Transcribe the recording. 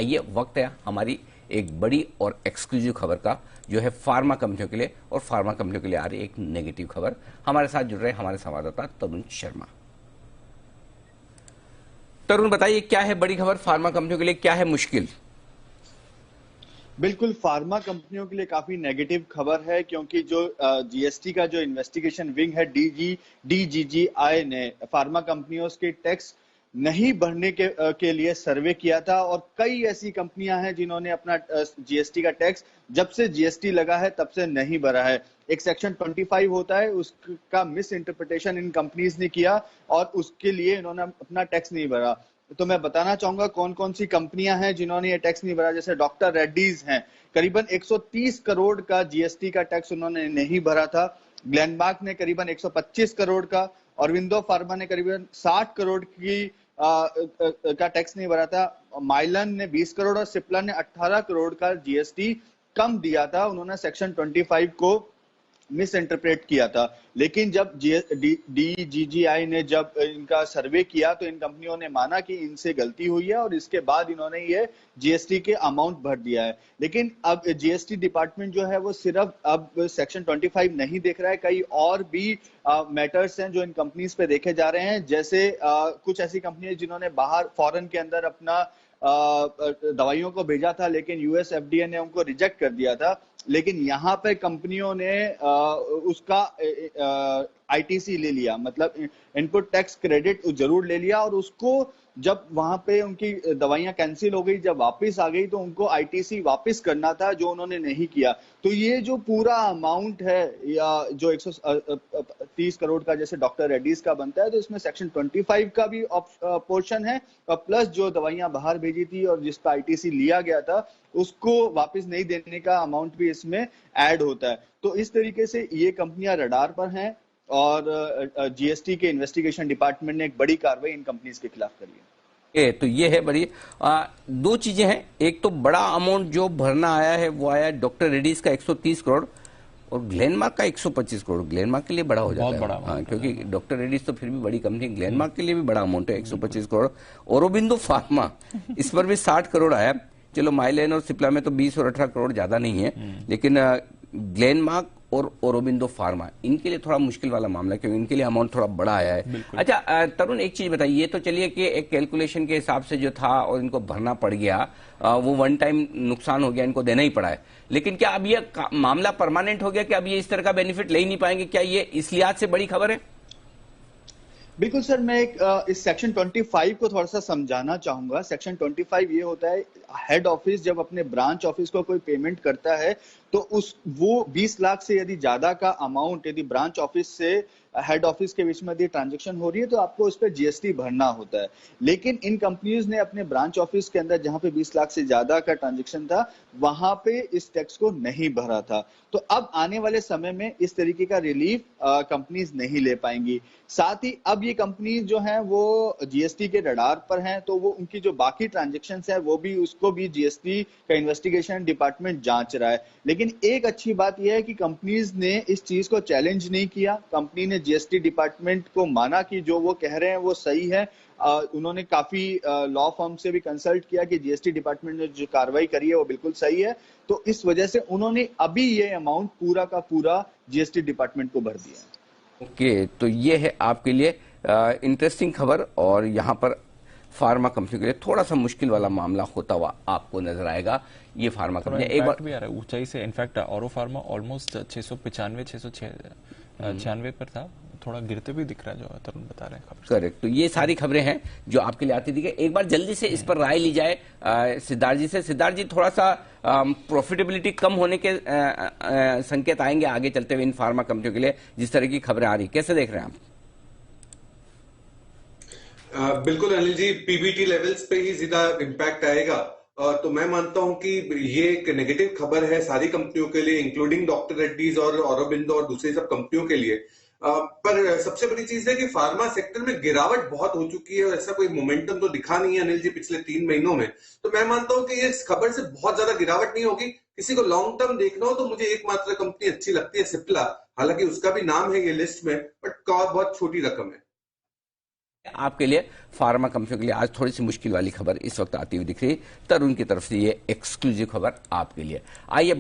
ये वक्त है हमारी एक बड़ी और एक्सक्लूसिव खबर का, जो है फार्मा कंपनियों के लिए, और फार्मा कंपनियों के लिए आ रही एक नेगेटिव खबर। हमारे साथ जुड़ रहे हमारे संवाददाता तरुण शर्मा। तरुण, बताइए क्या है बड़ी खबर फार्मा कंपनियों के लिए, क्या है मुश्किल? बिल्कुल, फार्मा कंपनियों के लिए काफी नेगेटिव खबर है, क्योंकि जो जीएसटी का जो इन्वेस्टिगेशन विंग है डीजीजीआई ने फार्मा कंपनियों के टैक्स नहीं भरने के लिए सर्वे किया था, और कई ऐसी कंपनियां हैं जिन्होंने अपना जीएसटी का टैक्स जब से जीएसटी लगा है तब से नहीं भरा है। एक सेक्शन 25 होता है, उसका मिस इंटरप्रिटेशन इन कंपनीज ने किया और उसके लिए इन्होंने अपना टैक्स नहीं भरा। तो मैं बताना चाहूंगा कौन कौन सी कंपनियां हैं जिन्होंने ये टैक्स नहीं भरा। जैसे डॉक्टर रेड्डीज हैं, करीबन 130 करोड़ का जीएसटी का टैक्स उन्होंने नहीं भरा था। ग्लेनमार्क ने करीबन 125 करोड़ का, ऑरबिंदो फार्मा ने करीबन 60 करोड़ का टैक्स नहीं भरा था। माइलन ने 20 करोड़ और सिप्ला ने 18 करोड़ का जीएसटी कम दिया था। उन्होंने सेक्शन 25 को मिस इंटरप्रेट किया था। लेकिन जब डीजीजीआई ने जब इनका सर्वे किया तो इन कंपनियों ने माना कि इनसे गलती हुई है, और इसके बाद इन्होंने ये जीएसटी के अमाउंट भर दिया है। लेकिन अब जीएसटी डिपार्टमेंट जो है वो सिर्फ अब सेक्शन 25 नहीं देख रहा है, कई और भी मैटर्स हैं जो इन कंपनीज पे देखे जा रहे हैं। जैसे कुछ ऐसी कंपनी जिन्होंने बाहर फॉरेन के अंदर अपना दवाइयों को भेजा था, लेकिन यूएस एफडीए ने उनको रिजेक्ट कर दिया था। लेकिन यहाँ पे कंपनियों ने उसका आईटीसी ले लिया, मतलब इनपुट टैक्स क्रेडिट जरूर ले लिया, और उसको जब वहां पे उनकी दवाइयां कैंसिल हो गई, जब वापस आ गई तो उनको आईटीसी वापस करना था, जो उन्होंने नहीं किया। तो ये जो पूरा अमाउंट है, या जो 130 करोड़ का जैसे डॉक्टर रेड्डीज का बनता है, तो इसमें सेक्शन 25 का भी पोर्शन है, और प्लस जो दवाइयां बाहर भेजी थी और जिसका आईटीसी लिया गया था उसको वापस नहीं देने का अमाउंट भी इसमें ऐड होता है। तो इस तरीके से ये कंपनियां रडार पर हैं, और जीएसटी के इन्वेस्टिगेशन डिपार्टमेंट ने एक बड़ी कार्रवाई इन कंपनीज के खिलाफ करी है। तो ये है बड़ी दो चीजें हैं। एक तो बड़ा अमाउंट जो भरना आया है वो आया डॉक्टर रेड्डीज का 130 करोड़, और ग्लेनमार्क का 125 करोड़। ग्लेनमार्क के लिए बड़ा हो जाता है, बड़ा हाँ, क्योंकि डॉक्टर रेड्डीज तो फिर भी बड़ी कंपनी, ग्लेनमार्क के लिए भी बड़ा अमाउंट है 125 करोड़। औरोबिंदो फार्मा, इस पर भी 60 करोड़ आया। चलो माइलेन और सिप्ला में तो 20 और 18 करोड़ ज्यादा नहीं है, लेकिन ग्लेनमार्क और औरोबिंदो फार्मा, इनके लिए थोड़ा मुश्किल वाला मामला है, क्योंकि इनके लिए अमाउंट थोड़ा बड़ा आया है। अच्छा तरुण, एक चीज बताइए, ये तो चलिए कि एक कैलकुलेशन के हिसाब से जो था और इनको भरना पड़ गया, वो वन टाइम नुकसान हो गया, इनको देना ही पड़ा है। लेकिन क्या अब ये मामला परमानेंट हो गया कि अब ये इस तरह का बेनिफिट ले ही नहीं पाएंगे? क्या ये इस लिहाज से बड़ी खबर है? बिल्कुल सर, मैं इस सेक्शन 25 को थोड़ा सा समझाना चाहूंगा। सेक्शन 25 ये होता है, हेड ऑफिस जब अपने ब्रांच ऑफिस को कोई पेमेंट करता है तो वो 20 लाख से यदि ज्यादा का अमाउंट यदि ब्रांच ऑफिस से हेड ऑफिस के बीच में यदि ट्रांजेक्शन हो रही है तो आपको उस पर जीएसटी भरना होता है। लेकिन इन कंपनीज ने अपने ब्रांच ऑफिस के अंदर जहां पे 20 लाख से ज्यादा का ट्रांजेक्शन था, वहां पे इस टैक्स को नहीं भरा था। तो अब आने वाले समय में इस तरीके का रिलीफ कंपनीज नहीं ले पाएंगी। साथ ही अब ये कंपनीज जो हैं वो जीएसटी के रडार पर हैं, तो वो उनकी जो बाकी ट्रांजेक्शन है वो भी, उसको भी जीएसटी का इन्वेस्टिगेशन डिपार्टमेंट जांच रहा है। लेकिन एक अच्छी बात यह है कि कंपनीज ने इस चीज को चैलेंज नहीं किया। कंपनी ने जीएसटी डिपार्टमेंट को माना कि जो वो कह रहे हैं वो सही है। उन्होंने काफी लॉ फर्म से भी कंसल्ट किया कि जीएसटी डिपार्टमेंट ने जो कार्रवाई करी है वो बिल्कुल सही है। तो इस वजह से उन्होंने अभी ये अमाउंट पूरा का पूरा जीएसटी डिपार्टमेंट को भर दिया है। ओके, तो ये है आपके लिए इंटरेस्टिंग खबर, और यहाँ पर फार्मा कंपनी के लिए थोड़ा सा मुश्किल वाला मामला होता हुआ आपको नजर आएगा। ये फार्मा कंपनी एक बार भी आ रहा है ऊंचाई से। इनफैक्ट औरो फार्मा ऑलमोस्ट 695 696 पर था, थोड़ा गिरते भी दिख रहा है, जो तरुण बता रहे हैं। करेक्ट। तो ये सारी खबरें हैं जो आपके लिए आती थी। एक बार जल्दी से इस पर राय ली जाए सिद्धार्थ जी से। सिद्धार्थ जी, थोड़ा सा प्रॉफिटेबिलिटी कम होने के संकेत आएंगे आगे चलते हुए इन फार्मा कंपनियों के लिए, जिस तरह की खबरें आ रही, कैसे देख रहे हैं आप? बिल्कुल अनिल जी, पीबीटी लेवल्स पे ही सीधा इम्पैक्ट आएगा। तो मैं मानता हूं कि ये एक नेगेटिव खबर है सारी कंपनियों के लिए, इंक्लूडिंग डॉक्टर रेड्डीज और औरोबिंदो और दूसरी सब कंपनियों के लिए। पर सबसे बड़ी चीज है कि फार्मा सेक्टर में गिरावट बहुत हो चुकी है, और ऐसा कोई मोमेंटम तो दिखा नहीं है अनिल जी पिछले 3 महीनों में। तो मैं मानता हूं कि इस खबर से बहुत ज्यादा गिरावट नहीं होगी। किसी को लॉन्ग टर्म देखना हो तो मुझे एकमात्र कंपनी अच्छी लगती है, सिप्ला। हालांकि उसका भी नाम है ये लिस्ट में, बट बहुत छोटी रकम है। आपके लिए फार्मा कंपनियों के लिए आज थोड़ी सी मुश्किल वाली खबर इस वक्त आती हुई दिख रही है। तरुण की तरफ से ये एक्सक्लूसिव खबर आपके लिए। आइए